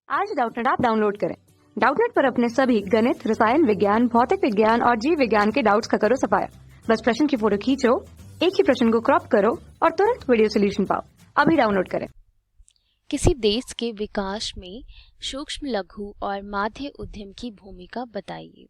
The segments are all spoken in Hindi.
आज डाउटनेट ऐप डाउनलोड करें। डाउटनेट पर अपने सभी गणित, रसायन विज्ञान, भौतिक विज्ञान और जीव विज्ञान के डाउट्स का करो सफाया। बस प्रश्न की फोटो खींचो, एक ही प्रश्न को क्रॉप करो और तुरंत वीडियो सोल्यूशन पाओ। अभी डाउनलोड करें। किसी देश के विकास में सूक्ष्म, लघु और माध्य उद्यम की भूमिका बताइए।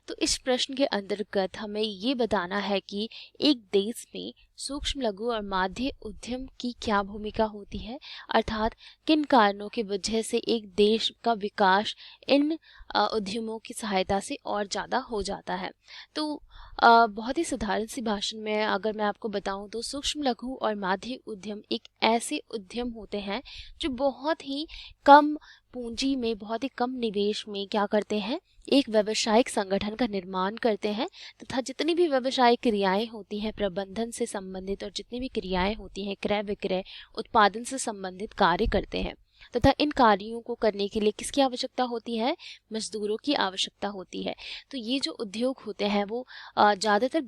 तो इस प्रश्न के अंतर्गत हमें ये बताना है कि एक देश में सूक्ष्म, लघु और माध्य उद्यम की क्या भूमिका होती है, अर्थात किन कारणों की वजह से एक देश का विकास इन उद्यमों की सहायता से और ज़्यादा हो जाता है। तो बहुत ही साधारण सी भाषण में अगर मैं आपको बताऊं तो सूक्ष्म, लघु और माध्य उद्यम एक ऐसे उद्यम होते हैं जो बहुत ही कम पूंजी में, बहुत ही कम निवेश में क्या करते हैं, एक व्यावसायिक संगठन का निर्माण करते हैं तथा जितनी भी व्यावसायिक क्रियाएं होती हैं प्रबंधन से संबंधित और जितनी भी क्रियाएं होती हैं क्रय विक्रय उत्पादन से संबंधित कार्य करते हैं तथा इन कार्यों को करने के लिए किसकी आवश्यकता होती है, मजदूरों की आवश्यकता होती है। तो ये जो उद्योग होते हैं वो ज़्यादातर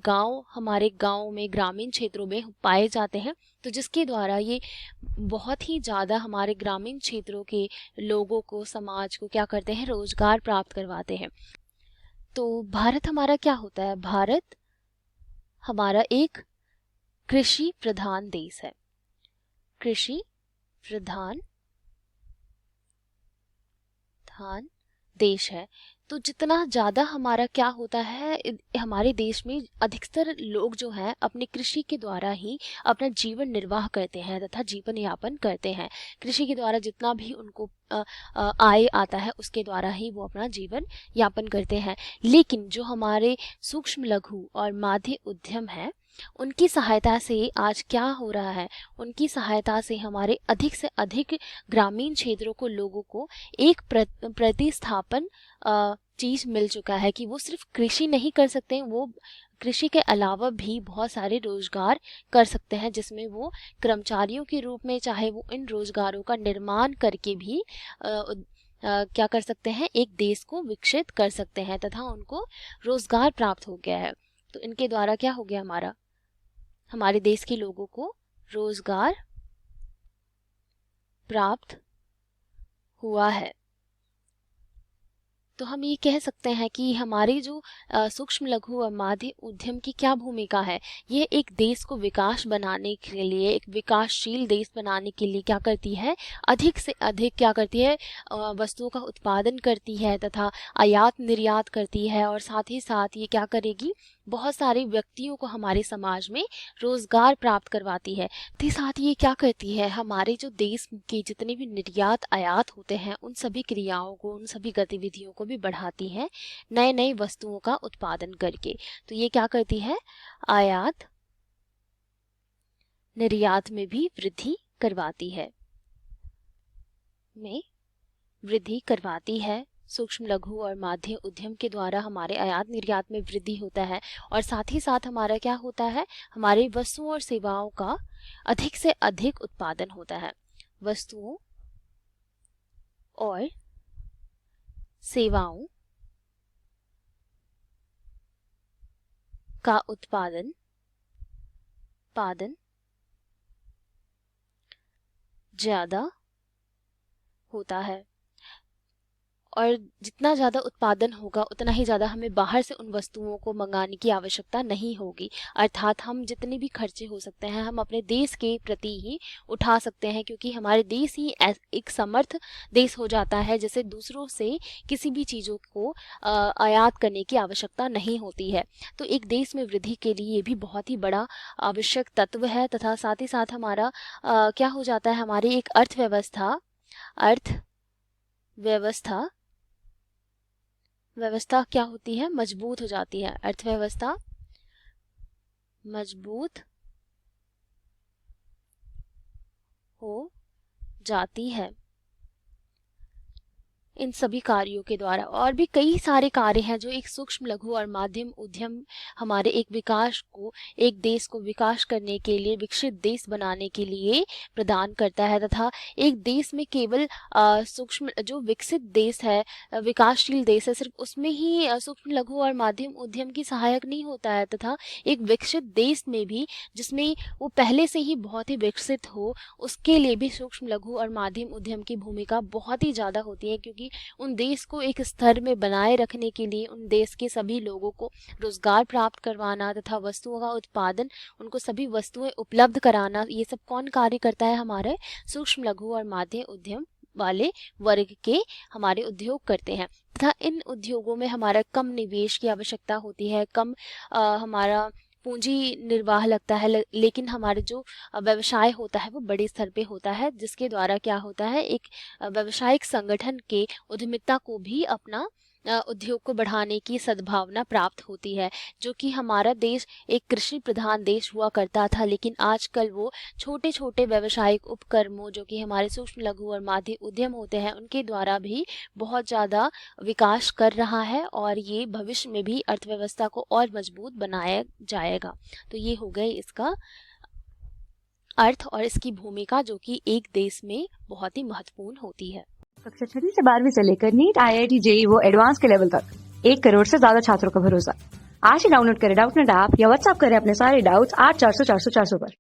हमारे गांव में, ग्रामीण क्षेत्रों में पाए जाते हैं। तो जिसके द्वारा ये बहुत ही ज़्यादा हमारे ग्रामीण क्षेत्रों के लोगों को, समाज को क्या करते हैं, रोजगार प्राप्त करवाते हैं। तो भारत हमारा क्या होता है, भारत हमारा एक कृषि प्रधान देश है। कृषि प्रधान देश है। तो जितना ज़्यादा हमारा क्या होता है, हमारे देश में अधिकतर लोग जो हैं अपने कृषि के द्वारा ही अपना जीवन निर्वाह करते हैं तथा जीवन यापन करते हैं। कृषि के द्वारा जितना भी उनको आय आता है उसके द्वारा ही वो अपना जीवन यापन करते हैं। लेकिन जो हमारे सूक्ष्म, लघु और माध्य उद्यम है उनकी सहायता से आज क्या हो रहा है, उनकी सहायता से हमारे अधिक से अधिक ग्रामीण क्षेत्रों को, लोगों को एक प्रतिस्थापन चीज मिल चुका है कि वो सिर्फ कृषि नहीं कर सकते हैं, वो कृषि के अलावा भी बहुत सारे रोजगार कर सकते हैं जिसमें वो कर्मचारियों के रूप में, चाहे वो इन रोजगारों का निर्माण करके भी क्या कर सकते हैं, एक देश को विकसित कर सकते हैं तथा उनको रोजगार प्राप्त हो गया है। तो इनके द्वारा क्या हो गया, हमारे देश के लोगों को रोजगार प्राप्त हुआ है। तो हम ये कह सकते हैं कि हमारी जो सूक्ष्म, लघु और माध्य उद्यम की क्या भूमिका है, ये एक देश को विकास बनाने के लिए, एक विकासशील देश बनाने के लिए क्या करती है, अधिक से अधिक क्या करती है, वस्तुओं का उत्पादन करती है तथा आयात निर्यात करती है। और साथ ही साथ ये क्या करेगी, बहुत सारे व्यक्तियों को हमारे समाज में रोजगार प्राप्त करवाती है। साथ ही साथ ये क्या करती है, हमारे जो देश के जितने भी निर्यात आयात होते हैं उन सभी क्रियाओं को, उन सभी गतिविधियों को भी बढ़ाती है नए नए वस्तुओं का उत्पादन करके। तो ये क्या करती है, आयात निर्यात में भी वृद्धि करवाती है, सूक्ष्म, लघु और माध्य उद्यम के द्वारा हमारे आयात निर्यात में वृद्धि होता है। और साथ ही साथ हमारा क्या होता है, हमारे वस्तुओं और सेवाओं का अधिक से अधिक उत्पादन होता है। वस्तुओं और सेवाओं का उत्पादन ज्यादा होता है। और जितना ज़्यादा उत्पादन होगा उतना ही ज़्यादा हमें बाहर से उन वस्तुओं को मंगाने की आवश्यकता नहीं होगी। अर्थात हम जितने भी खर्चे हो सकते हैं हम अपने देश के प्रति ही उठा सकते हैं, क्योंकि हमारे देश ही एक समर्थ देश हो जाता है जिसे दूसरों से किसी भी चीज़ों को आयात करने की आवश्यकता नहीं होती है। तो एक देश में वृद्धि के लिए ये भी बहुत ही बड़ा आवश्यक तत्व है। तथा साथ ही साथ हमारा क्या हो जाता है, हमारी एक अर्थव्यवस्था क्या होती है, मजबूत हो जाती है। अर्थव्यवस्था मजबूत हो जाती है। इन सभी कार्यों के द्वारा और भी कई सारे कार्य हैं जो एक सूक्ष्म लघु और माध्यम उद्यम हमारे एक विकास को, एक देश को विकास करने के लिए, विकसित देश बनाने के लिए प्रदान करता है। तथा एक देश में केवल सूक्ष्म जो विकसित देश है, विकासशील देश है, सिर्फ उसमें ही सूक्ष्म लघु और माध्यम उद्यम की सहायक नहीं होता है, तथा एक विकसित देश में भी, जिसमें वो पहले से ही बहुत ही विकसित हो, उसके लिए भी सूक्ष्म लघु और माध्यम उद्यम की भूमिका बहुत ही ज़्यादा होती है। क्योंकि उन देश को एक स्तर में बनाए रखने के लिए उन देश के सभी लोगों को रोजगार प्राप्त करवाना तथा वस्तुओं का उत्पादन, उनको सभी वस्तुएं उपलब्ध कराना, ये सब कौन कार्य करता है? हमारे सूक्ष्म लघु और माध्यम उद्यम वाले वर्ग के हमारे उद्योग करते हैं। तथा इन उद्योगों में हमारा कम निवेश की आवश्यकता होती है, कम हमारा पूंजी निर्वाह लगता है, लेकिन हमारे जो व्यवसाय होता है वो बड़े स्तर पे होता है, जिसके द्वारा क्या होता है, एक व्यावसायिक संगठन के उद्यमिता को भी अपना उद्योग को बढ़ाने की सद्भावना प्राप्त होती है। जो कि हमारा देश एक कृषि प्रधान देश हुआ करता था, लेकिन आजकल वो छोटे छोटे व्यावसायिक उपक्रमों, जो कि हमारे सूक्ष्म लघु और माध्यम उद्यम होते हैं, उनके द्वारा भी बहुत ज़्यादा विकास कर रहा है और ये भविष्य में भी अर्थव्यवस्था को और मजबूत बनाया जाएगा। तो ये हो गए इसका अर्थ और इसकी भूमिका, जो कि एक देश में बहुत ही महत्वपूर्ण होती है। कक्षा 6वीं से 12वीं से लेकर नीट, IIT, JEE वो एडवांस के लेवल तक 1 करोड़ से ज्यादा छात्रों का भरोसा। आज ही डाउनलोड करें डाउटनेट ऐप या व्हाट्सएप करें अपने सारे डाउट्स 8400 400 400 पर।